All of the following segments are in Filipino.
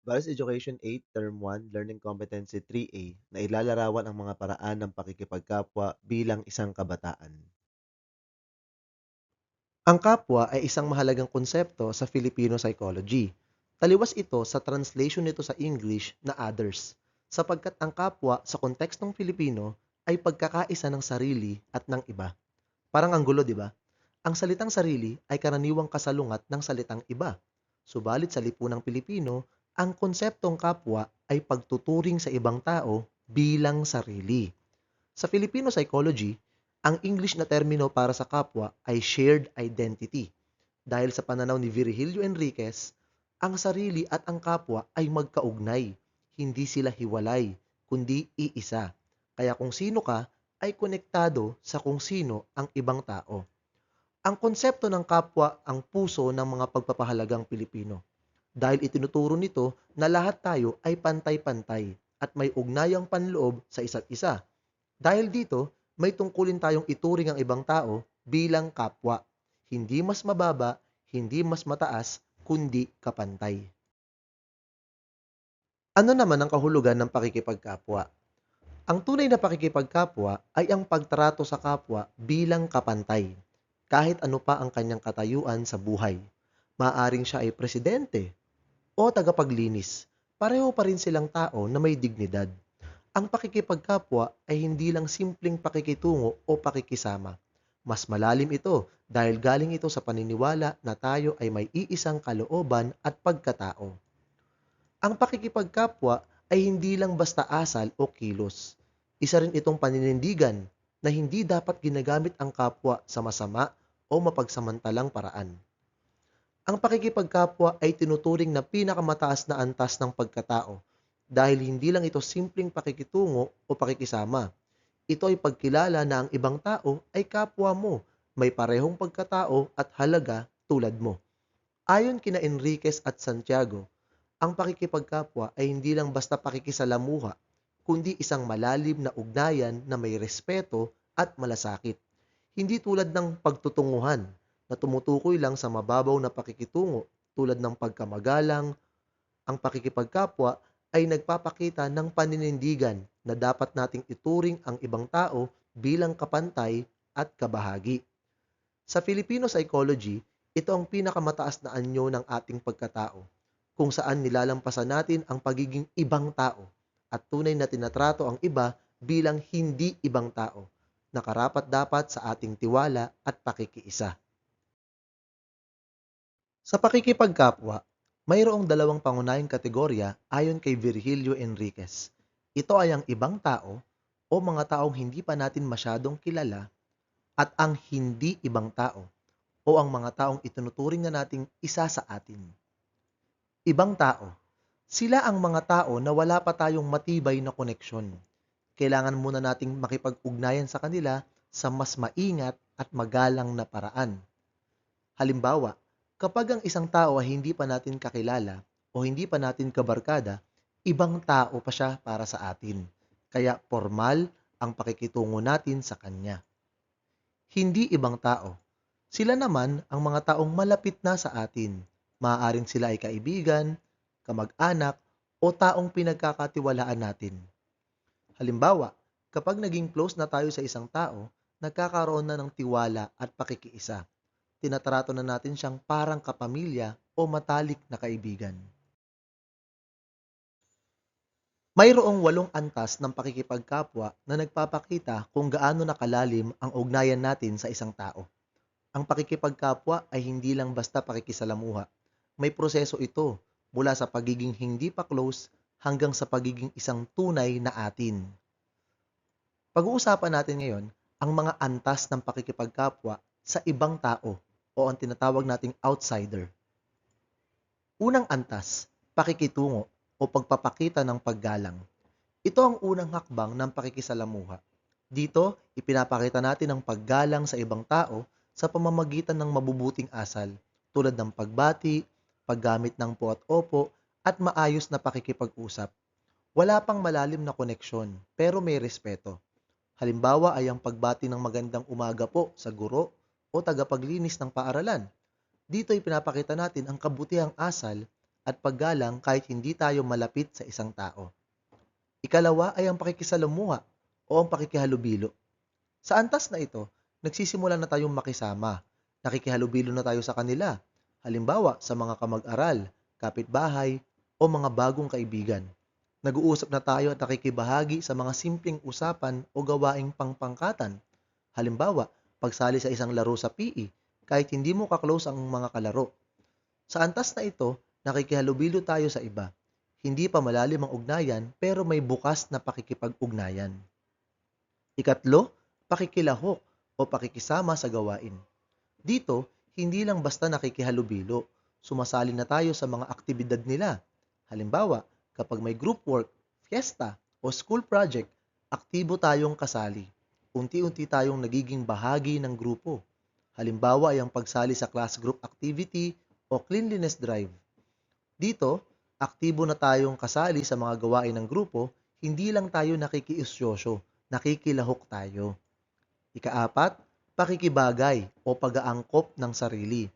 Values Education 8, Term 1, Learning Competency 3A na ilalarawan ang mga paraan ng pakikipagkapwa bilang isang kabataan. Ang kapwa ay isang mahalagang konsepto sa Filipino psychology. Taliwas ito sa translation nito sa English na others, sapagkat ang kapwa sa kontekstong Filipino ay pagkakaisa ng sarili at ng iba. Parang ang gulo, di ba? Ang salitang sarili ay karaniwang kasalungat ng salitang iba. Subalit sa lipunang Pilipino, ang konseptong kapwa ay pagtuturing sa ibang tao bilang sarili. Sa Filipino psychology, ang English na termino para sa kapwa ay shared identity. Dahil sa pananaw ni Virgilio Enriquez, ang sarili at ang kapwa ay magkaugnay. Hindi sila hiwalay, kundi iisa. Kaya kung sino ka, ay konektado sa kung sino ang ibang tao. Ang konsepto ng kapwa ang puso ng mga pagpapahalagang Pilipino dahil itinuturo nito na lahat tayo ay pantay-pantay at may ugnayang panloob sa isa't isa. Dahil dito, may tungkulin tayong ituring ang ibang tao bilang kapwa. Hindi mas mababa, hindi mas mataas, kundi kapantay. Ano naman ang kahulugan ng pakikipagkapwa? Ang tunay na pakikipagkapwa ay ang pagtrato sa kapwa bilang kapantay, kahit ano pa ang kanyang katayuan sa buhay. Maaring siya ay presidente o tagapaglinis, pareho pa rin silang tao na may dignidad. Ang pakikipagkapwa ay hindi lang simpleng pakikitungo o pakikisama. Mas malalim ito dahil galing ito sa paniniwala na tayo ay may iisang kalooban at pagkatao. Ang pakikipagkapwa ay hindi lang basta asal o kilos. Isa rin itong paninindigan na hindi dapat ginagamit ang kapwa sa masama o mapagsamantalang paraan. Ang pakikipagkapwa ay tinuturing na pinakamataas na antas ng pagkatao dahil hindi lang ito simpleng pakikitungo o pakikisama. Ito ay pagkilala na ang ibang tao ay kapwa mo, may parehong pagkatao at halaga tulad mo. Ayon kina Enriquez at Santiago, ang pakikipagkapwa ay hindi lang basta pakikisalamuha, kundi isang malalim na ugnayan na may respeto at malasakit. Hindi tulad ng pagtutunguhan na tumutukoy lang sa mababaw na pakikitungo tulad ng pagkamagalang. Ang pakikipagkapwa ay nagpapakita ng paninindigan na dapat nating ituring ang ibang tao bilang kapantay at kabahagi. Sa Filipino psychology, ito ang pinakamataas na anyo ng ating pagkatao, kung saan nilalampasan natin ang pagiging ibang tao at tunay na tinatrato ang iba bilang hindi ibang tao, na karapat-dapat sa ating tiwala at pakikiisa. Sa pakikipagkapwa, mayroong dalawang pangunahing kategorya ayon kay Virgilio Enriquez. Ito ay ang ibang tao o mga taong hindi pa natin masyadong kilala at ang hindi ibang tao o ang mga taong itinuturing na nating isa sa atin. Ibang tao. Sila ang mga tao na wala pa tayong matibay na koneksyon. Kailangan muna nating makipag-ugnayan sa kanila sa mas maingat at magalang na paraan. Halimbawa, kapag ang isang tao ay hindi pa natin kakilala o hindi pa natin kabarkada, ibang tao pa siya para sa atin. Kaya formal ang pakikitungo natin sa kanya. Hindi ibang tao. Sila naman ang mga taong malapit na sa atin. Maaaring sila ay kaibigan, kamag-anak, o taong pinagkakatiwalaan natin. Halimbawa, kapag naging close na tayo sa isang tao, nagkakaroon na ng tiwala at pakikiisa. Tinatrato na natin siyang parang kapamilya o matalik na kaibigan. Mayroong 8 antas ng pakikipagkapwa na nagpapakita kung gaano nakalalim ang ugnayan natin sa isang tao. Ang pakikipagkapwa ay hindi lang basta pakikisalamuha. May proseso ito mula sa pagiging hindi pa close hanggang sa pagiging isang tunay na atin. Pag-uusapan natin ngayon ang mga antas ng pakikipagkapwa sa ibang tao o ang tinatawag nating outsider. Unang antas, pakikitungo o pagpapakita ng paggalang. Ito ang unang hakbang ng pakikisalamuha. Dito, ipinapakita natin ang paggalang sa ibang tao sa pamamagitan ng mabubuting asal tulad ng pagbati, paggamit ng po at opo, at maayos na pakikipag-usap. Wala pang malalim na koneksyon, pero may respeto. Halimbawa ay ang pagbati ng magandang umaga po sa guro o tagapaglinis ng paaralan. Dito ay pinapakita natin ang kabutihang asal at paggalang kahit hindi tayo malapit sa isang tao. Ikalawa ay ang pakikisalamuha o ang pakikihalubilo. Sa antas na ito, nagsisimula na tayong makisama. Nakikihalubilo na tayo sa kanila. Halimbawa, sa mga kamag-aral, kapitbahay, o mga bagong kaibigan. Nag-uusap na tayo at nakikibahagi sa mga simpleng usapan o gawaing pangpangkatan. Halimbawa, pagsali sa isang laro sa PE, kahit hindi mo kaklose ang mga kalaro. Sa antas na ito, nakikihalubilo tayo sa iba. Hindi pa malalim ang ugnayan, pero may bukas na pakikipag-ugnayan. Ikatlo, pakikilahok o pakikisama sa gawain. Dito, hindi lang basta nakikihalubilo, sumasali na tayo sa mga aktibidad nila. Halimbawa, kapag may group work, fiesta, o school project, aktibo tayong kasali. Unti-unti tayong nagiging bahagi ng grupo. Halimbawa ay ang pagsali sa class group activity o cleanliness drive. Dito, aktibo na tayong kasali sa mga gawain ng grupo, hindi lang tayo nakikiisyosyo, nakikilahok tayo. Ikaapat, pakikibagay o pag-aangkop ng sarili.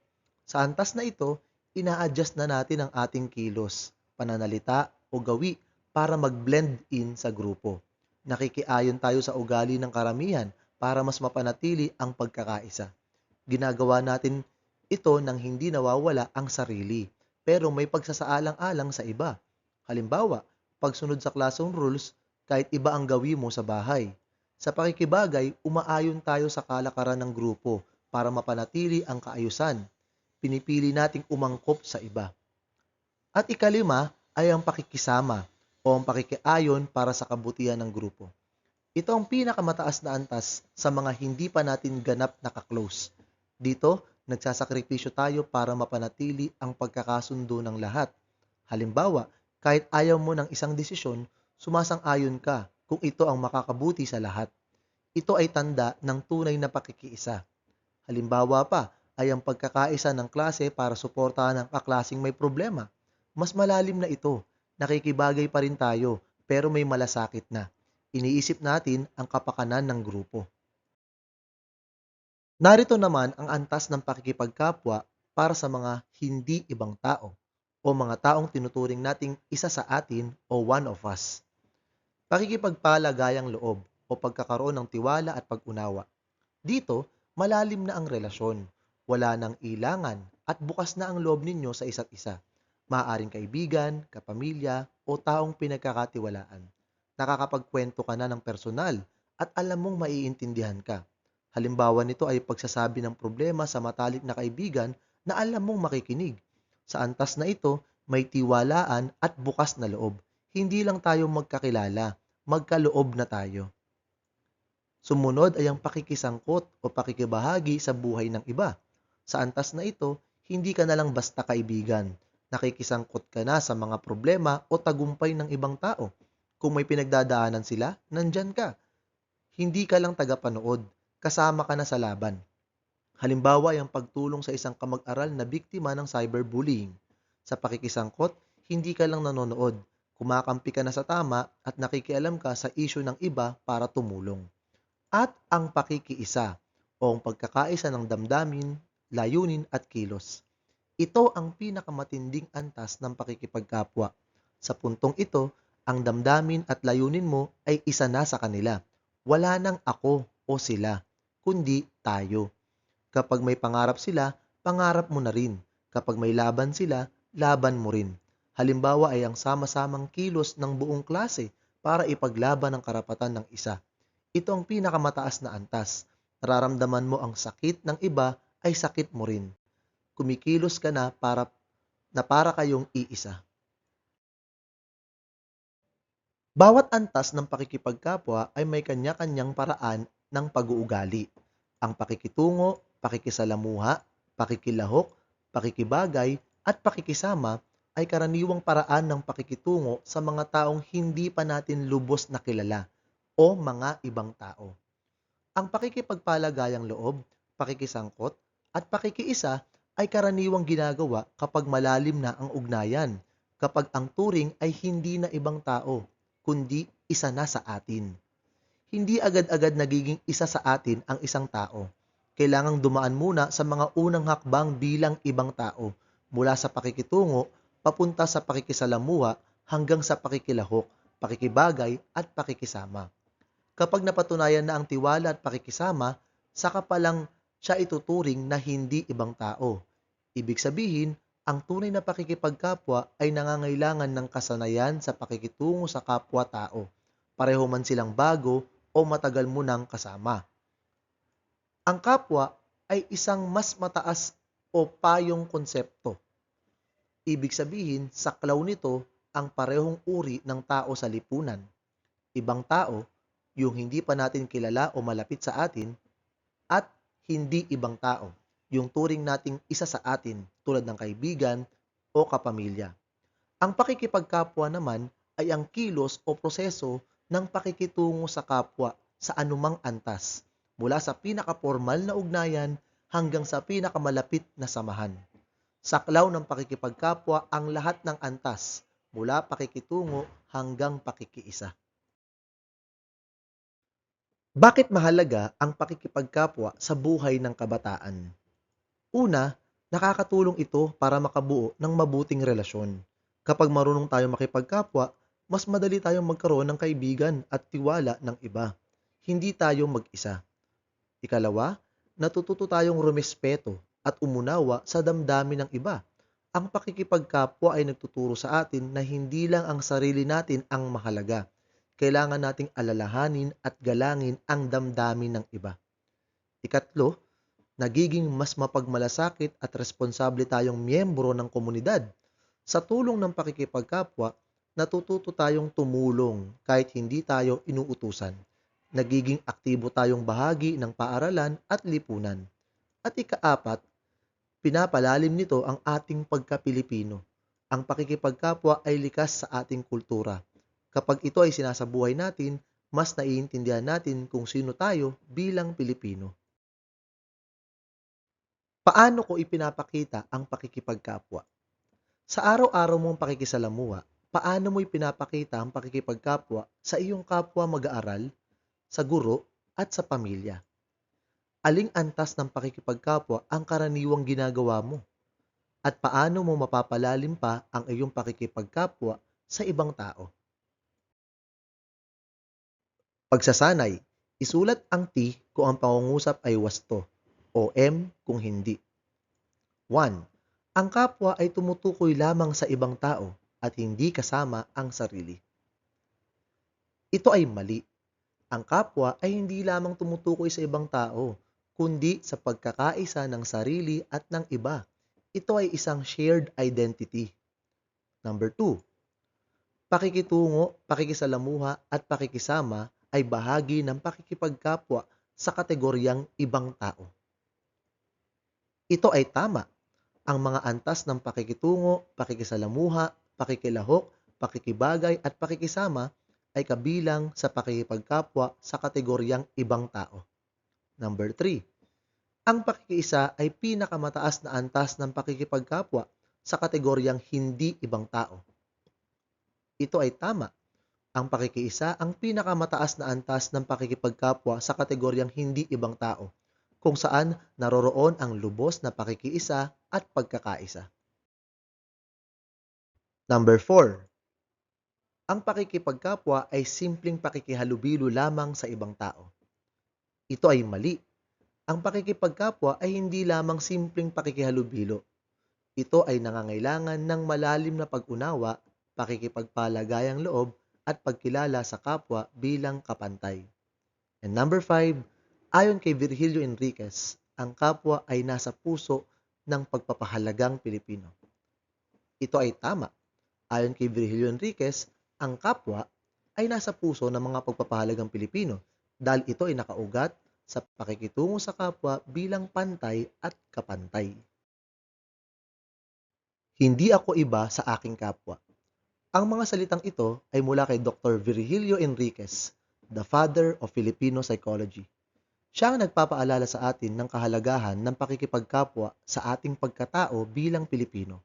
Sa antas na ito, ina-adjust na natin ang ating kilos, pananalita o gawi para mag-blend in sa grupo. Nakikiayon tayo sa ugali ng karamihan para mas mapanatili ang pagkakaisa. Ginagawa natin ito nang hindi nawawala ang sarili, pero may pagsasaalang-alang sa iba. Halimbawa, pagsunod sa classroom rules kahit iba ang gawi mo sa bahay. Sa pakikibagay, umaayon tayo sa kalakaran ng grupo para mapanatili ang kaayusan. Pinipili nating umangkop sa iba. At ikalima ay ang pakikisama o ang pakikiayon para sa kabutihan ng grupo. Ito ang pinakamataas na antas sa mga hindi pa natin ganap na ka-close. Dito, nagsasakripisyo tayo para mapanatili ang pagkakasundo ng lahat. Halimbawa, kahit ayaw mo ng isang desisyon, sumasang-ayon ka kung ito ang makakabuti sa lahat. Ito ay tanda ng tunay na pakikiisa. Halimbawa pa ay ang pagkakaisa ng klase para suportahan ang kaklaseng may problema. Mas malalim na ito. Nakikibagay pa rin tayo, pero may malasakit na. Iniisip natin ang kapakanan ng grupo. Narito naman ang antas ng pakikipagkapwa para sa mga hindi ibang tao o mga taong tinuturing nating isa sa atin o one of us. Pakikipagpalagayang loob o pagkakaroon ng tiwala at pag-unawa. Dito, malalim na ang relasyon, wala nang ilangan at bukas na ang loob ninyo sa isa't isa. Maaaring kaibigan, kapamilya o taong pinagkakatiwalaan. Nakakapagkwento ka na ng personal at alam mong maiintindihan ka. Halimbawa nito ay pagsasabi ng problema sa matalik na kaibigan na alam mong makikinig. Sa antas na ito, may tiwalaan at bukas na loob. Hindi lang tayo magkakilala, magkaloob na tayo. Sumunod ay ang pakikisangkot o pakikibahagi sa buhay ng iba. Sa antas na ito, hindi ka na lang basta kaibigan. Nakikisangkot ka na sa mga problema o tagumpay ng ibang tao. Kung may pinagdadaanan sila, nandyan ka. Hindi ka lang tagapanood, kasama ka na sa laban. Halimbawa ay ang pagtulong sa isang kamag-aral na biktima ng cyberbullying. Sa pakikisangkot, hindi ka lang nanonood, kumakampi ka na sa tama at nakikialam ka sa isyu ng iba para tumulong. At ang pakikiisa o ang pagkakaisa ng damdamin, layunin at kilos. Ito ang pinakamatinding antas ng pakikipagkapwa. Sa puntong ito, ang damdamin at layunin mo ay isa na sa kanila. Wala nang ako o sila, kundi tayo. Kapag may pangarap sila, pangarap mo na rin. Kapag may laban sila, laban mo rin. Halimbawa ay ang sama-samang kilos ng buong klase para ipaglaban ang karapatan ng isa. Ito ang pinakamataas na antas. Nararamdaman mo ang sakit ng iba ay sakit mo rin. Kumikilos ka na para kayong iisa. Bawat antas ng pakikipagkapwa ay may kanya-kanyang paraan ng pag-uugali. Ang pakikitungo, pakikisalamuha, pakikilahok, pakikibagay, at pakikisama ay karaniwang paraan ng pakikitungo sa mga taong hindi pa natin lubos na kilala o mga ibang tao. Ang pakikipagpalagayang loob, pakikisangkot, at pakikiisa ay karaniwang ginagawa kapag malalim na ang ugnayan, kapag ang turing ay hindi na ibang tao, kundi isa na sa atin. Hindi agad-agad nagiging isa sa atin ang isang tao. Kailangang dumaan muna sa mga unang hakbang bilang ibang tao, mula sa pakikitungo papunta sa pakikisalamuha hanggang sa pakikilahok, pakikibagay at pakikisama. Kapag napatunayan na ang tiwala at pakikisama, saka pa lang siya ituturing na hindi ibang tao. Ibig sabihin, ang tunay na pakikipagkapwa ay nangangailangan ng kasanayan sa pakikitungo sa kapwa-tao. Pareho man silang bago o matagal mo nang kasama. Ang kapwa ay isang mas mataas o payong konsepto. Ibig sabihin, saklaw nito ang parehong uri ng tao sa lipunan. Ibang tao, yung hindi pa natin kilala o malapit sa atin, at hindi ibang tao, yung turing nating isa sa atin tulad ng kaibigan o kapamilya. Ang pakikipagkapwa naman ay ang kilos o proseso ng pakikitungo sa kapwa sa anumang antas, mula sa pinakapormal na ugnayan hanggang sa pinakamalapit na samahan. Saklaw ng pakikipagkapwa ang lahat ng antas, mula pakikitungo hanggang pakikiisa. Bakit mahalaga ang pakikipagkapwa sa buhay ng kabataan? Una, nakakatulong ito para makabuo ng mabuting relasyon. Kapag marunong tayong makipagkapwa, mas madali tayong magkaroon ng kaibigan at tiwala ng iba. Hindi tayo mag-isa. Ikalawa, natututo tayong rumespeto at umunawa sa damdamin ng iba. Ang pakikipagkapwa ay nagtuturo sa atin na hindi lang ang sarili natin ang mahalaga. Kailangan nating alalahanin at galangin ang damdamin ng iba. Ikatlo, nagiging mas mapagmalasakit at responsable tayong miyembro ng komunidad. Sa tulong ng pakikipagkapwa, natututo tayong tumulong kahit hindi tayo inuutusan. Nagiging aktibo tayong bahagi ng paaralan at lipunan. At ikaapat, pinapalalim nito ang ating pagka-Pilipino. Ang pakikipagkapwa ay likas sa ating kultura. Kapag ito ay sinasabuhay natin, mas naiintindihan natin kung sino tayo bilang Pilipino. Paano ko ipinapakita ang pakikipagkapwa? Sa araw-araw mong pakikisalamuha, paano mo ipinapakita ang pakikipagkapwa sa iyong kapwa mag-aaral, sa guro, at sa pamilya? Aling antas ng pakikipagkapwa ang karaniwang ginagawa mo? At paano mo mapapalalim pa ang iyong pakikipagkapwa sa ibang tao? Pagsasanay, isulat ang T kung ang pangungusap ay wasto o M kung hindi. 1. Ang kapwa ay tumutukoy lamang sa ibang tao at hindi kasama ang sarili. Ito ay mali. Ang kapwa ay hindi lamang tumutukoy sa ibang tao, kundi sa pagkakaisa ng sarili at ng iba. Ito ay isang shared identity. Number 2. Pakikitungo, pakikisalamuha at pakikisama ay bahagi ng pakikipagkapwa sa kategoryang ibang tao. Ito ay tama. Ang mga antas ng pakikitungo, pakikisalamuha, pakikilahok, pakikibagay at pakikisama ay kabilang sa pakikipagkapwa sa kategoryang ibang tao. Number 3. Ang pakikiisa ay pinakamataas na antas ng pakikipagkapwa sa kategoryang hindi ibang tao. Ito ay tama. Ang pakikiisa ang pinakamataas na antas ng pakikipagkapwa sa kategoryang hindi ibang tao, kung saan naroroon ang lubos na pakikiisa at pagkakaisa. Number 4. Ang pakikipagkapwa ay simpleng pakikihalubilo lamang sa ibang tao. Ito ay mali. Ang pakikipagkapwa ay hindi lamang simpleng pakikihalubilo. Ito ay nangangailangan ng malalim na pag-unawa, pakikipagpalagayang loob, at pagkilala sa kapwa bilang kapantay. And number 5, ayon kay Virgilio Enriquez, ang kapwa ay nasa puso ng pagpapahalagang Pilipino. Ito ay tama. Ayon kay Virgilio Enriquez, ang kapwa ay nasa puso ng mga pagpapahalagang Pilipino dahil ito ay nakaugat sa pakikitungo sa kapwa bilang pantay at kapantay. Hindi ako iba sa aking kapwa. Ang mga salitang ito ay mula kay Dr. Virgilio Enriquez, the father of Filipino psychology. Siya ang nagpapaalala sa atin ng kahalagahan ng pakikipagkapwa sa ating pagkatao bilang Pilipino.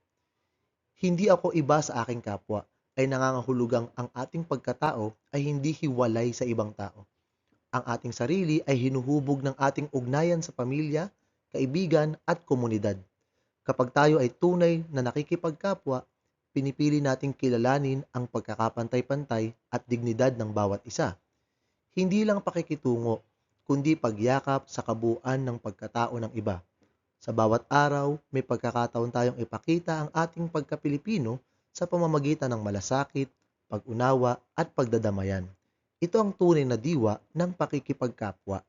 Hindi ako iba sa aking kapwa ay nangangahulugang ang ating pagkatao ay hindi hiwalay sa ibang tao. Ang ating sarili ay hinuhubog ng ating ugnayan sa pamilya, kaibigan at komunidad. Kapag tayo ay tunay na nakikipagkapwa, pinipili nating kilalanin ang pagkakapantay-pantay at dignidad ng bawat isa. Hindi lang pakikitungo, kundi pagyakap sa kabuuan ng pagkatao ng iba. Sa bawat araw, may pagkakataon tayong ipakita ang ating pagka-Pilipino sa pamamagitan ng malasakit, pag-unawa at pagdadamayan. Ito ang tunay na diwa ng pakikipagkapwa.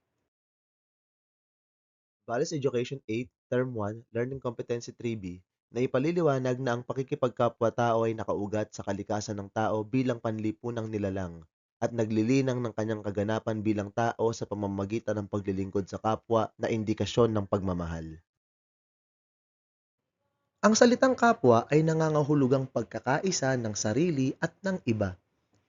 Values Education 8, Term 1, Learning Competency 3B, na ipaliliwanag na ang pakikipagkapwa-tao ay nakaugat sa kalikasan ng tao bilang panlipunang nilalang at naglilinang ng kanyang kaganapan bilang tao sa pamamagitan ng paglilingkod sa kapwa na indikasyon ng pagmamahal. Ang salitang kapwa ay nangangahulugang pagkakaisa ng sarili at ng iba.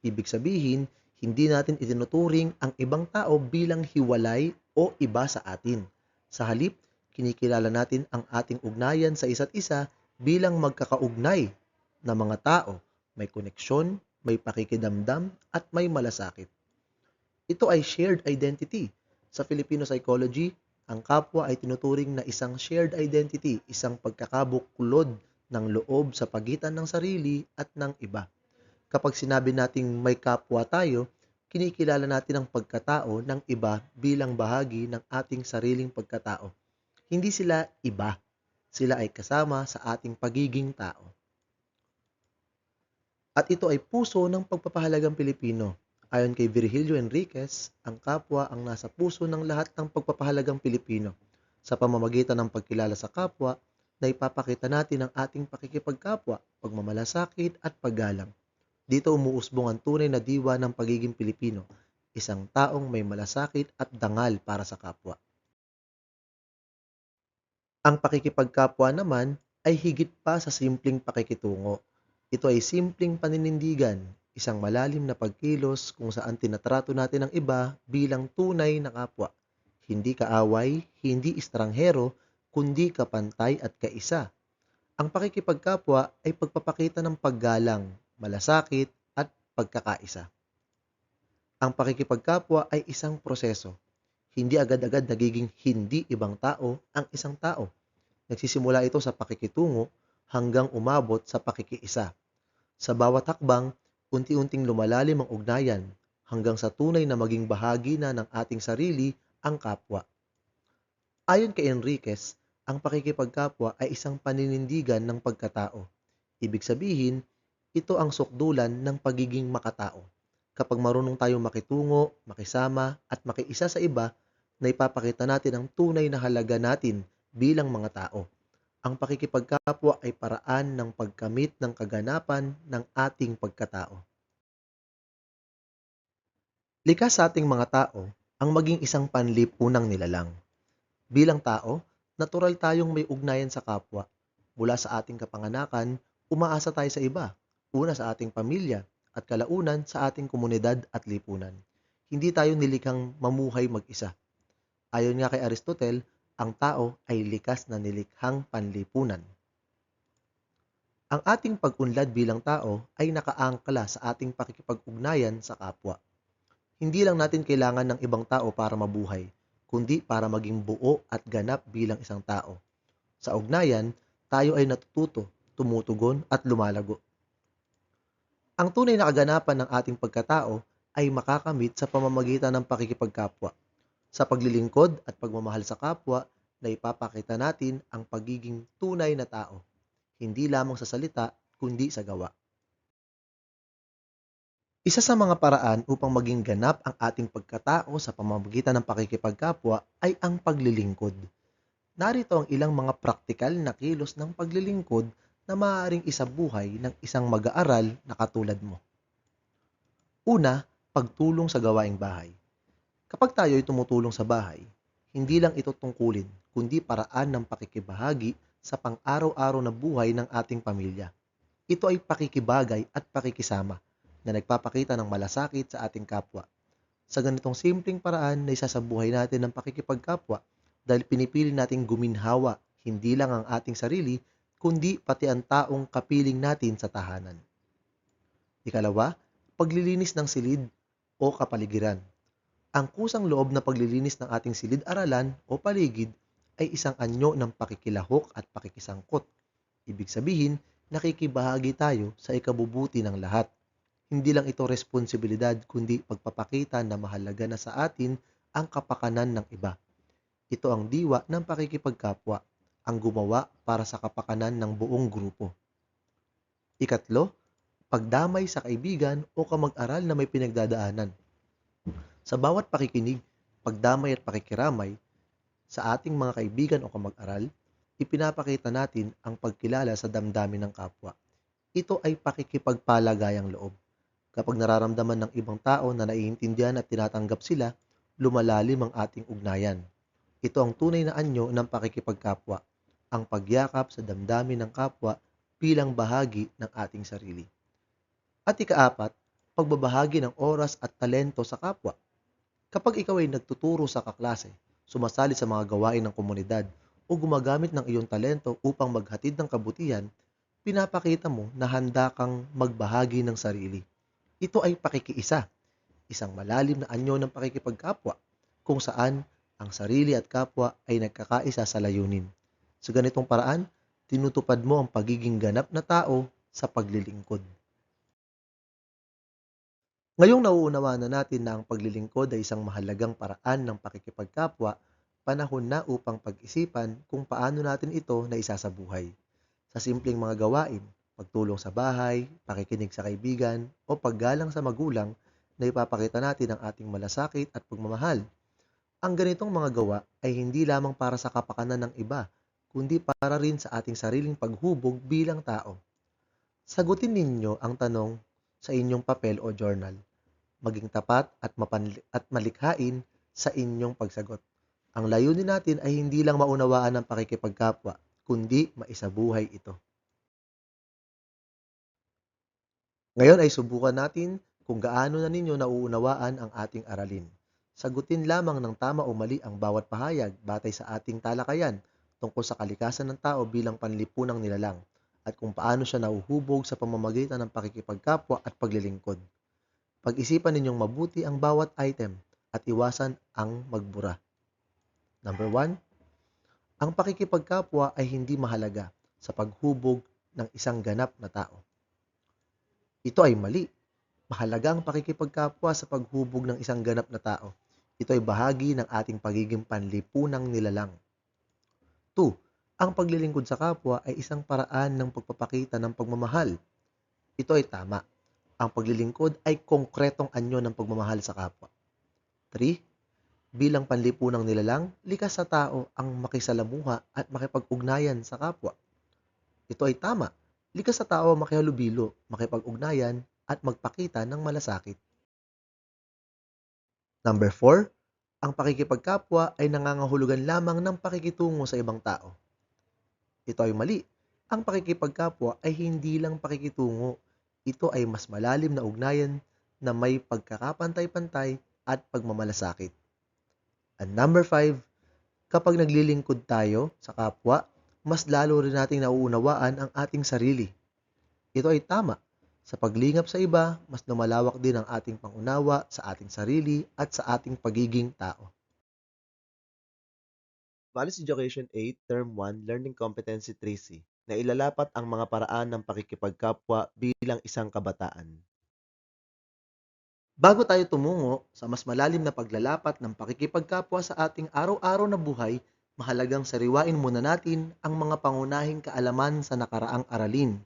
Ibig sabihin, hindi natin itinuturing ang ibang tao bilang hiwalay o iba sa atin. Sa halip, kinikilala natin ang ating ugnayan sa isa't isa bilang magkakaugnay na mga tao, may koneksyon, may pakikidamdam at may malasakit. Ito ay shared identity. Sa Filipino psychology, ang kapwa ay tinuturing na isang shared identity, isang pagkakabuklod ng loob sa pagitan ng sarili at ng iba. Kapag sinabi nating may kapwa tayo, kinikilala natin ang pagkatao ng iba bilang bahagi ng ating sariling pagkatao. Hindi sila iba. Sila ay kasama sa ating pagiging tao. At ito ay puso ng pagpapahalagang Pilipino. Ayon kay Virgilio Enriquez, ang kapwa ang nasa puso ng lahat ng pagpapahalagang Pilipino. Sa pamamagitan ng pagkilala sa kapwa, na ipapakita natin ang ating pakikipagkapwa, pagmamalasakit at paggalang. Dito umuusbong ang tunay na diwa ng pagiging Pilipino, isang taong may malasakit at dangal para sa kapwa. Ang pakikipagkapwa naman ay higit pa sa simpleng pakikitungo. Ito ay simpleng paninindigan, isang malalim na pagkilos kung saan tinatrato natin ang iba bilang tunay na kapwa. Hindi kaaway, hindi estranghero, kundi kapantay at kaisa. Ang pakikipagkapwa ay pagpapakita ng paggalang, malasakit at pagkakaisa. Ang pakikipagkapwa ay isang proseso. Hindi agad-agad nagiging hindi ibang tao ang isang tao. Nagsisimula ito sa pakikitungo hanggang umabot sa pakikiisa. Sa bawat hakbang, unti-unting lumalalim ang ugnayan hanggang sa tunay na maging bahagi na ng ating sarili ang kapwa. Ayon kay Enriquez, ang pakikipagkapwa ay isang paninindigan ng pagkatao. Ibig sabihin, ito ang sukdulan ng pagiging makatao. Kapag marunong tayong makitungo, makisama at makiisa sa iba, naipapakita natin ang tunay na halaga natin bilang mga tao. Ang pakikipagkapwa ay paraan ng pagkamit ng kaganapan ng ating pagkatao. Likas sa ating mga tao ang maging isang panlipunang nilalang. Bilang tao, natural tayong may ugnayan sa kapwa. Mula sa ating kapanganakan, umaasa tayo sa iba, una sa ating pamilya at kalaunan sa ating komunidad at lipunan. Hindi tayo nilikhang mamuhay mag-isa. Ayon nga kay Aristotle, ang tao ay likas na nilikhang panlipunan. Ang ating pag-unlad bilang tao ay nakaangkla sa ating pakikipag-ugnayan sa kapwa. Hindi lang natin kailangan ng ibang tao para mabuhay, kundi para maging buo at ganap bilang isang tao. Sa ugnayan, tayo ay natututo, tumutugon at lumalago. Ang tunay na kaganapan ng ating pagkatao ay makakamit sa pamamagitan ng pakikipagkapwa. Sa paglilingkod at pagmamahal sa kapwa, na ipapakita natin ang pagiging tunay na tao, hindi lamang sa salita, kundi sa gawa. Isa sa mga paraan upang maging ganap ang ating pagkatao sa pamamagitan ng pakikipagkapwa ay ang paglilingkod. Narito ang ilang mga praktikal na kilos ng paglilingkod na maaaring isabuhay ng isang mag-aaral na katulad mo. Una, pagtulong sa gawaing bahay. Kapag tayo ay tumutulong sa bahay, hindi lang ito tungkulin, kundi paraan ng pakikibahagi sa pang-araw-araw na buhay ng ating pamilya. Ito ay pakikibagay at pakikisama na nagpapakita ng malasakit sa ating kapwa. Sa ganitong simpleng paraan na isasabuhay natin ng pakikipagkapwa dahil pinipili nating guminhawa hindi lang ang ating sarili, kundi pati ang taong kapiling natin sa tahanan. Ikalawa, paglilinis ng silid o kapaligiran. Ang kusang loob na paglilinis ng ating silid-aralan o paligid ay isang anyo ng pakikilahok at pakikisangkot. Ibig sabihin, nakikibahagi tayo sa ikabubuti ng lahat. Hindi lang ito responsibilidad kundi pagpapakita na mahalaga na sa atin ang kapakanan ng iba. Ito ang diwa ng pakikipagkapwa, ang gumawa para sa kapakanan ng buong grupo. Ikatlo, pagdamay sa kaibigan o kamag-aral na may pinagdadaanan. Sa bawat pakikinig, pagdamay at pakikiramay sa ating mga kaibigan o kamag-aral, ipinapakita natin ang pagkilala sa damdamin ng kapwa. Ito ay pakikipagpalagayang loob. Kapag nararamdaman ng ibang tao na naiintindihan at tinatanggap sila, lumalalim ang ating ugnayan. Ito ang tunay na anyo ng pakikipagkapwa, ang pagyakap sa damdamin ng kapwa bilang bahagi ng ating sarili. At ikaapat, pagbabahagi ng oras at talento sa kapwa. Kapag ikaw ay nagtuturo sa kaklase, sumasali sa mga gawain ng komunidad, o gumagamit ng iyong talento upang maghatid ng kabutihan, pinapakita mo na handa kang magbahagi ng sarili. Ito ay pakikiisa, isang malalim na anyo ng pakikipagkapwa, kung saan ang sarili at kapwa ay nagkakaisa sa layunin. Sa ganitong paraan, tinutupad mo ang pagiging ganap na tao sa paglilingkod. Ngayong nauunawaan na natin na ang paglilingkod ay isang mahalagang paraan ng pakikipagkapwa, panahon na upang pag-isipan kung paano natin ito naisasabuhay. Sa simpleng mga gawain, pagtulong sa bahay, pakikinig sa kaibigan, o paggalang sa magulang, na ipapakita natin ang ating malasakit at pagmamahal. Ang ganitong mga gawa ay hindi lamang para sa kapakanan ng iba, kundi para rin sa ating sariling paghubog bilang tao. Sagutin ninyo ang tanong sa inyong papel o journal. Maging tapat at malikhain sa inyong pagsagot. Ang layunin natin ay hindi lang maunawaan ang pakikipagkapwa, kundi maisabuhay ito. Ngayon ay subukan natin kung gaano na ninyo nauunawaan ang ating aralin. Sagutin lamang ng tama o mali ang bawat pahayag batay sa ating talakayan tungkol sa kalikasan ng tao bilang panlipunang nilalang at kung paano siya nauhubog sa pamamagitan ng pakikipagkapwa at paglilingkod. Pag-isipan ninyong mabuti ang bawat item at iwasan ang magbura. Number 1, ang pakikipagkapwa ay hindi mahalaga sa paghubog ng isang ganap na tao. Ito ay mali. Mahalaga ang pakikipagkapwa sa paghubog ng isang ganap na tao. Ito ay bahagi ng ating pagiging panlipunang nilalang. 2, ang paglilingkod sa kapwa ay isang paraan ng pagpapakita ng pagmamahal. Ito ay tama. Ang paglilingkod ay konkretong anyo ng pagmamahal sa kapwa. 3, bilang panlipunang nilalang, likas sa tao ang makisalamuha at makipag-ugnayan sa kapwa. Ito ay tama. Likas sa tao ang makihalubilo, makipag-ugnayan, at magpakita ng malasakit. Number 4, ang pakikipagkapwa ay nangangahulugan lamang ng pakikitungo sa ibang tao. Ito ay mali. Ang pakikipagkapwa ay hindi lang pakikitungo. Ito ay mas malalim na ugnayan na may pagkakapantay-pantay at pagmamalasakit. And number 5, kapag naglilingkod tayo sa kapwa, mas lalo rin nating nauunawaan ang ating sarili. Ito ay tama. Sa paglingap sa iba, mas lumalawak din ang ating pangunawa sa ating sarili at sa ating pagiging tao. Values Education 8, Term 1, Learning Competency 3C, na ilalapat ang mga paraan ng pakikipagkapwa bilang isang kabataan. Bago tayo tumungo sa mas malalim na paglalapat ng pakikipagkapwa sa ating araw-araw na buhay, mahalagang sariwain muna natin ang mga pangunahing kaalaman sa nakaraang aralin.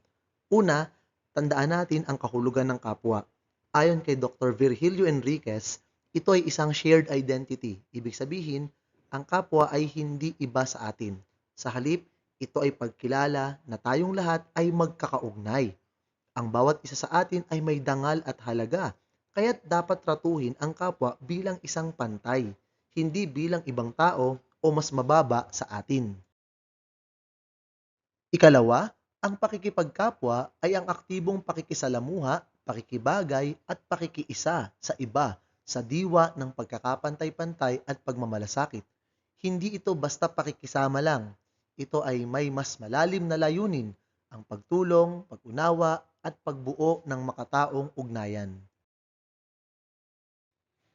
Una, tandaan natin ang kahulugan ng kapwa. Ayon kay Dr. Virgilio Enriquez, ito ay isang shared identity. Ibig sabihin, ang kapwa ay hindi iba sa atin. Sa halip, ito ay pagkilala na tayong lahat ay magkakaugnay. Ang bawat isa sa atin ay may dangal at halaga, kaya't dapat tratuhin ang kapwa bilang isang pantay, hindi bilang ibang tao o mas mababa sa atin. Ikalawa, ang pakikipagkapwa ay ang aktibong pakikisalamuha, pakikibagay at pakikiisa sa iba sa diwa ng pagkakapantay-pantay at pagmamalasakit. Hindi ito basta pakikisama lang. Ito ay may mas malalim na layunin, ang pagtulong, pag-unawa at pagbuo ng makataong ugnayan.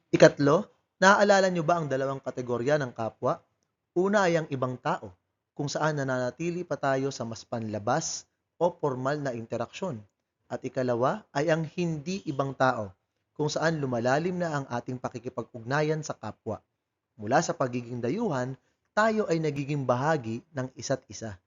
Ikatlo, naaalala niyo ba ang dalawang kategorya ng kapwa? Una ay ang ibang tao, kung saan nananatili pa tayo sa mas panlabas o formal na interaksyon. At ikalawa ay ang hindi ibang tao, kung saan lumalalim na ang ating pakikipag-ugnayan sa kapwa. Mula sa pagiging dayuhan, tayo ay nagiging bahagi ng isa't isa.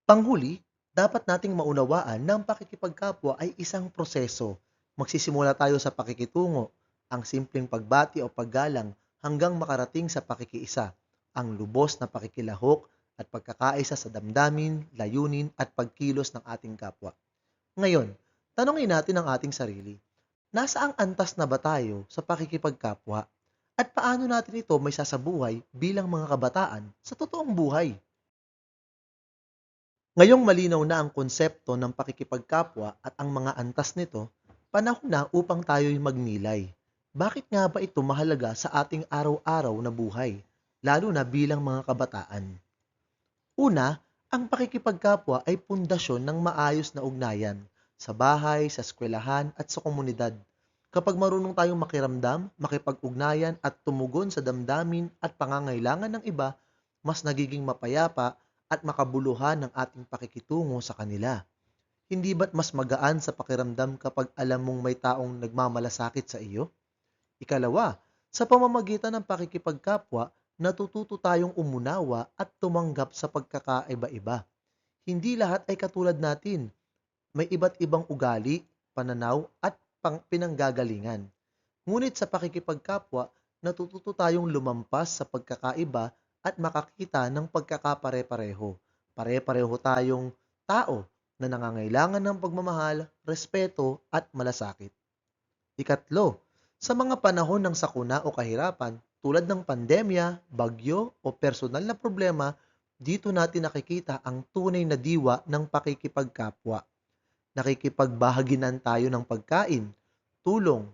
Panghuli, dapat nating maunawaan na ang pakikipagkapwa ay isang proseso. Magsisimula tayo sa pakikitungo, ang simpleng pagbati o paggalang hanggang makarating sa pakikiisa, ang lubos na pakikilahok at pagkakaisa sa damdamin, layunin at pagkilos ng ating kapwa. Ngayon, tanongin natin ang ating sarili. Nasaang antas na ba tayo sa pakikipagkapwa? At paano natin ito may sasabuhay bilang mga kabataan sa totoong buhay? Ngayong malinaw na ang konsepto ng pakikipagkapwa at ang mga antas nito, panahon na upang tayo'y magnilay. Bakit nga ba ito mahalaga sa ating araw-araw na buhay, lalo na bilang mga kabataan? Una, ang pakikipagkapwa ay pundasyon ng maayos na ugnayan sa bahay, sa eskwelahan at sa komunidad. Kapag marunong tayong makiramdam, makipag-ugnayan at tumugon sa damdamin at pangangailangan ng iba, mas nagiging mapayapa at makabuluhan ng ating pakikitungo sa kanila. Hindi ba't mas magaan sa pakiramdam kapag alam mong may taong nagmamalasakit sa iyo? Ikalawa, sa pamamagitan ng pakikipagkapwa, natututo tayong umunawa at tumanggap sa pagkakaiba-iba. Hindi lahat ay katulad natin. May iba't ibang ugali, pananaw at pinanggagalingan. Ngunit sa pakikipagkapwa, natututo tayong lumampas sa pagkakaiba at makakita ng pagkakapare-pareho. Pare-pareho tayong tao na nangangailangan ng pagmamahal, respeto at malasakit. Ikatlo, sa mga panahon ng sakuna o kahirapan tulad ng pandemya, bagyo o personal na problema, dito natin nakikita ang tunay na diwa ng pakikipagkapwa. Nakikipagbahaginan tayo ng pagkain, tulong,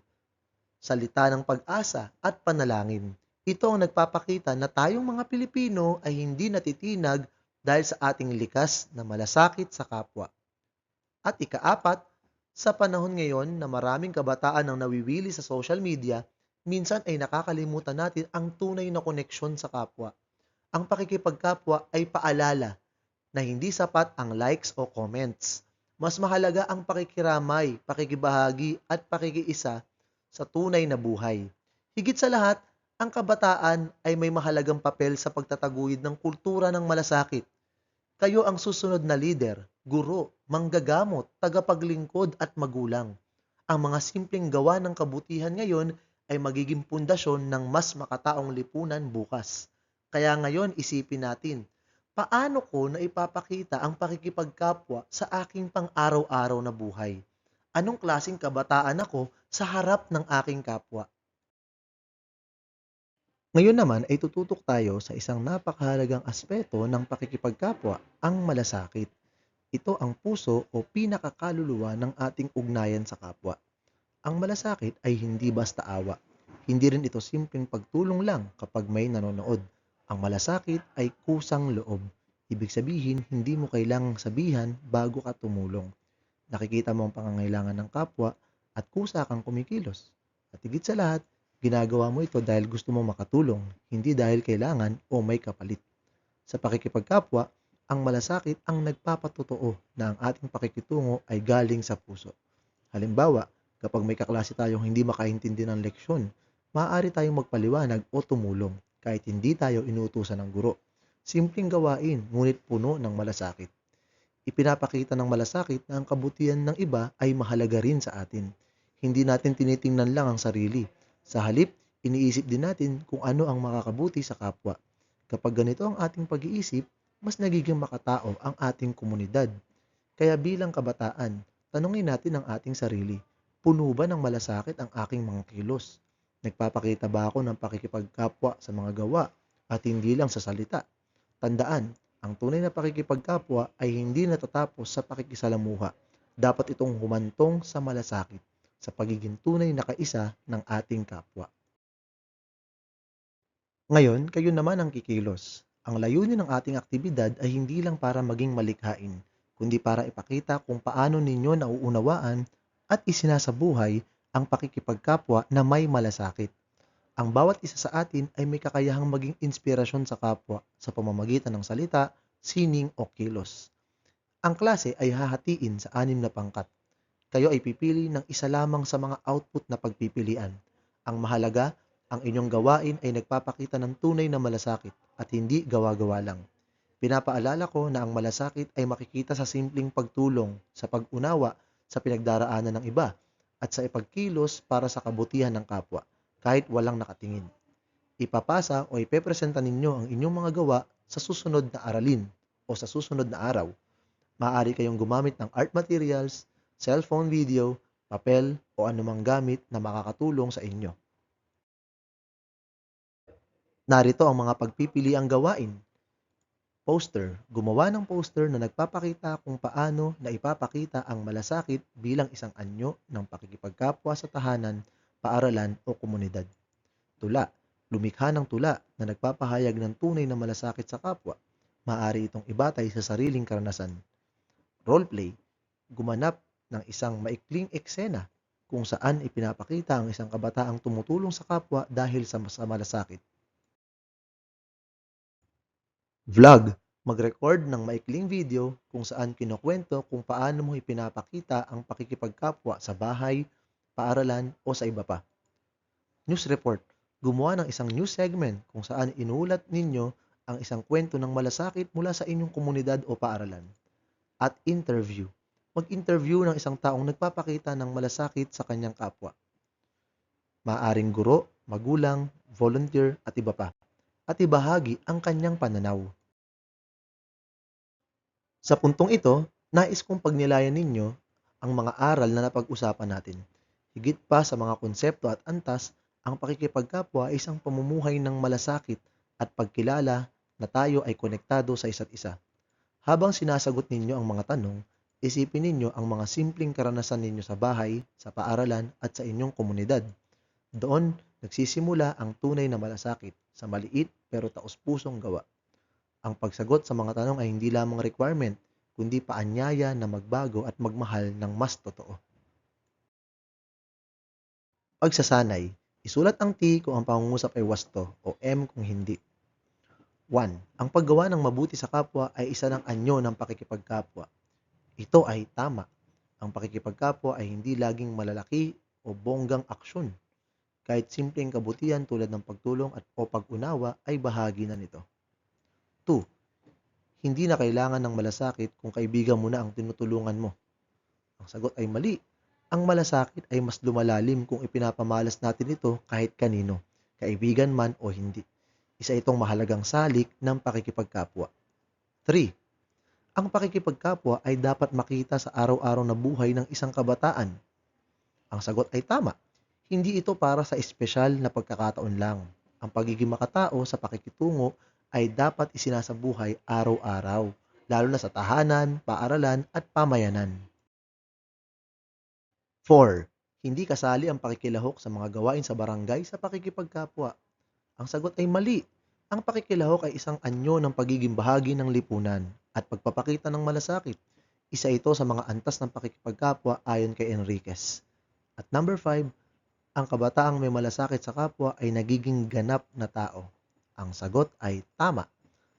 salita ng pag-asa at panalangin. Ito ang nagpapakita na tayong mga Pilipino ay hindi natitinag dahil sa ating likas na malasakit sa kapwa. At ikaapat, sa panahon ngayon na maraming kabataan ang nawiwili sa social media, minsan ay nakakalimutan natin ang tunay na koneksyon sa kapwa. Ang pakikipagkapwa ay paalala na hindi sapat ang likes o comments. Mas mahalaga ang pakikiramay, pakikibahagi at pakikiisa sa tunay na buhay. Higit sa lahat, ang kabataan ay may mahalagang papel sa pagtataguyod ng kultura ng malasakit. Kayo ang susunod na lider, guro, manggagamot, tagapaglingkod at magulang. Ang mga simpleng gawa ng kabutihan ngayon ay magiging pundasyon ng mas makataong lipunan bukas. Kaya ngayon isipin natin, paano ko na ipapakita ang pakikipagkapwa sa aking pang-araw-araw na buhay? Anong klaseng kabataan ako sa harap ng aking kapwa? Ngayon naman ay tututok tayo sa isang napakahalagang aspeto ng pakikipagkapwa, ang malasakit. Ito ang puso o pinakakaluluwa ng ating ugnayan sa kapwa. Ang malasakit ay hindi basta awa. Hindi rin ito simpleng pagtulong lang kapag may nanonood. Ang malasakit ay kusang loob. Ibig sabihin, hindi mo kailangang sabihan bago ka tumulong. Nakikita mo ang pangangailangan ng kapwa at kusa kang kumikilos. At higit sa lahat, ginagawa mo ito dahil gusto mo makatulong, hindi dahil kailangan o may kapalit. Sa pakikipagkapwa, ang malasakit ang nagpapatotoo na ang ating pakikitungo ay galing sa puso. Halimbawa, kapag may kaklase tayong hindi makaintindi ng leksyon, maaari tayong magpaliwanag o tumulong kahit hindi tayo inuutusan ng guro. Simpleng gawain, ngunit puno ng malasakit. Ipinapakita ng malasakit na ang kabutihan ng iba ay mahalaga rin sa atin. Hindi natin tinitingnan lang ang sarili. Sa halip, iniisip din natin kung ano ang makakabuti sa kapwa. Kapag ganito ang ating pag-iisip, mas nagiging makatao ang ating komunidad. Kaya bilang kabataan, tanungin natin ang ating sarili, puno ba ng malasakit ang aking mga kilos? Nagpapakita ba ako ng pakikipagkapwa sa mga gawa at hindi lang sa salita? Tandaan, ang tunay na pakikipagkapwa ay hindi natatapos sa pakikisalamuha. Dapat itong humantong sa malasakit, sa pagiging tunay na kaisa ng ating kapwa. Ngayon, kayo naman ang kikilos. Ang layunin ng ating aktibidad ay hindi lang para maging malikhain, kundi para ipakita kung paano ninyo nauunawaan at isinasabuhay ang pakikipagkapwa na may malasakit. Ang bawat isa sa atin ay may kakayahang maging inspirasyon sa kapwa sa pamamagitan ng salita, sining o kilos. Ang klase ay hahatiin sa 6 na pangkat. Kayo ay pipili ng isa lamang sa mga output na pagpipilian. Ang mahalaga, ang inyong gawain ay nagpapakita ng tunay na malasakit at hindi gawa-gawa lang. Pinapaalala ko na ang malasakit ay makikita sa simpleng pagtulong, sa pag-unawa sa pinagdaraanan ng iba, at sa ipagkilos para sa kabutihan ng kapwa, kahit walang nakatingin. Ipapasa o ipepresenta ninyo ang inyong mga gawa sa susunod na aralin o sa susunod na araw. Maaari kayong gumamit ng art materials, cellphone video, papel o anumang gamit na makakatulong sa inyo. Narito ang mga pagpipiliang gawain. Poster. Gumawa ng poster na nagpapakita kung paano na ipapakita ang malasakit bilang isang anyo ng pakikipagkapwa sa tahanan, paaralan o komunidad. Tula. Lumikha ng tula na nagpapahayag ng tunay na malasakit sa kapwa. Maaari itong ibatay sa sariling karanasan. Roleplay. Gumanap ng isang maikling eksena kung saan ipinapakita ang isang kabataang tumutulong sa kapwa dahil sa malasakit. Vlog. Mag-record ng maikling video kung saan kinukwento kung paano mo ipinapakita ang pakikipagkapwa sa bahay, paaralan o sa iba pa. News report. Gumawa ng isang news segment kung saan inuulat ninyo ang isang kwento ng malasakit mula sa inyong komunidad o paaralan. At interview. Mag-interview ng isang taong nagpapakita ng malasakit sa kanyang kapwa. Maaring guro, magulang, volunteer at iba pa. At ibahagi ang kanyang pananaw. Sa puntong ito, nais kong pagnilayan ninyo ang mga aral na napag-usapan natin. Higit pa sa mga konsepto at antas, ang pakikipagkapwa ay isang pamumuhay ng malasakit at pagkilala na tayo ay konektado sa isa't isa. Habang sinasagot ninyo ang mga tanong, isipin ninyo ang mga simpleng karanasan ninyo sa bahay, sa paaralan at sa inyong komunidad. Doon, nagsisimula ang tunay na malasakit sa maliit pero taos-pusong gawa. Ang pagsagot sa mga tanong ay hindi lamang requirement, kundi paanyaya na magbago at magmahal ng mas totoo. Pagsasanay. Isulat ang T kung ang pangungusap ay wasto o M kung hindi. 1. Ang paggawa ng mabuti sa kapwa ay isa ng anyo ng pakikipagkapwa. Ito ay tama. Ang pakikipagkapwa ay hindi laging malalaki o bonggang aksyon. Kahit simpleng kabutihan tulad ng pagtulong at o pag-unawa ay bahagi na nito. 2. Hindi na kailangan ng malasakit kung kaibigan mo na ang tinutulungan mo. Ang sagot ay mali. Ang malasakit ay mas lumalalim kung ipinapamalas natin ito kahit kanino, kaibigan man o hindi. Isa itong mahalagang salik ng pakikipagkapwa. 3. Ang pakikipagkapwa ay dapat makita sa araw-araw na buhay ng isang kabataan. Ang sagot ay tama. Hindi ito para sa espesyal na pagkakataon lang. Ang pagiging makatao sa pakikitungo ay dapat isinasabuhay araw-araw, lalo na sa tahanan, paaralan at pamayanan. 4. Hindi kasali ang pakikilahok sa mga gawain sa barangay sa pakikipagkapwa. Ang sagot ay mali. Ang pakikilahok ay isang anyo ng pagiging bahagi ng lipunan at pagpapakita ng malasakit. Isa ito sa mga antas ng pakikipagkapwa ayon kay Enriquez. At number 5, ang kabataang may malasakit sa kapwa ay nagiging ganap na tao. Ang sagot ay tama.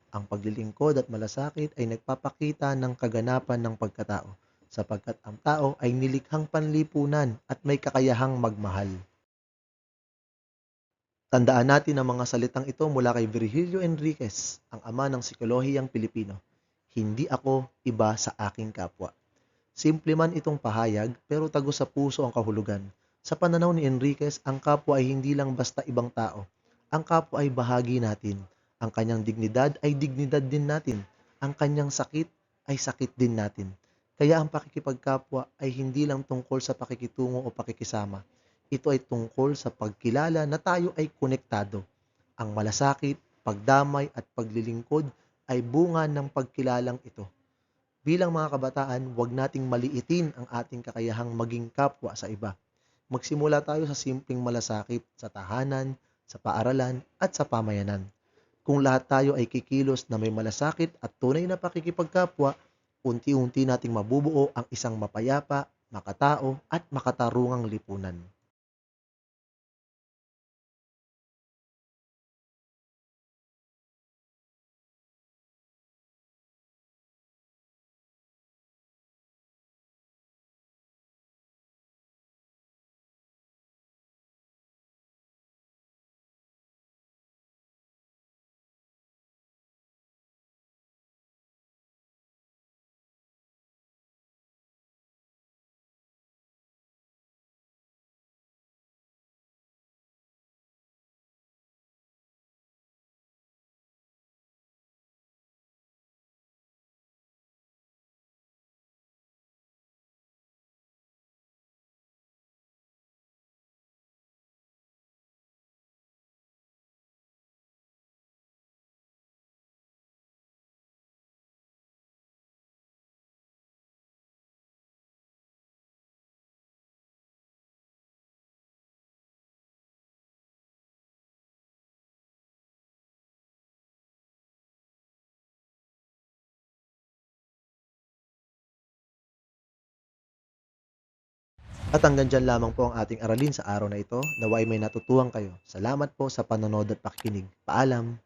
Ang paglilingkod at malasakit ay nagpapakita ng kaganapan ng pagkatao, sapagkat ang tao ay nilikhang panlipunan at may kakayahang magmahal. Tandaan natin ang mga salitang ito mula kay Virgilio Enriquez, ang ama ng psikolohiyang Pilipino. Hindi ako iba sa aking kapwa. Simple man itong pahayag, pero tagos sa puso ang kahulugan. Sa pananaw ni Enriquez, ang kapwa ay hindi lang basta ibang tao. Ang kapwa ay bahagi natin. Ang kanyang dignidad ay dignidad din natin. Ang kanyang sakit ay sakit din natin. Kaya ang pakikipagkapwa ay hindi lang tungkol sa pakikitungo o pakikisama. Ito ay tungkol sa pagkilala na tayo ay konektado. Ang malasakit, pagdamay at paglilingkod ay bunga ng pagkilalang ito. Bilang mga kabataan, huwag nating maliitin ang ating kakayahang maging kapwa sa iba. Magsimula tayo sa simpleng malasakit sa tahanan, sa paaralan at sa pamayanan. Kung lahat tayo ay kikilos na may malasakit at tunay na pakikipagkapwa, unti-unti nating mabubuo ang isang mapayapa, makatao at makatarungang lipunan. At hanggang diyan lamang po ang ating aralin sa araw na ito. Nawa'y may natutuhan kayo. Salamat po sa panonood at pakikinig. Paalam.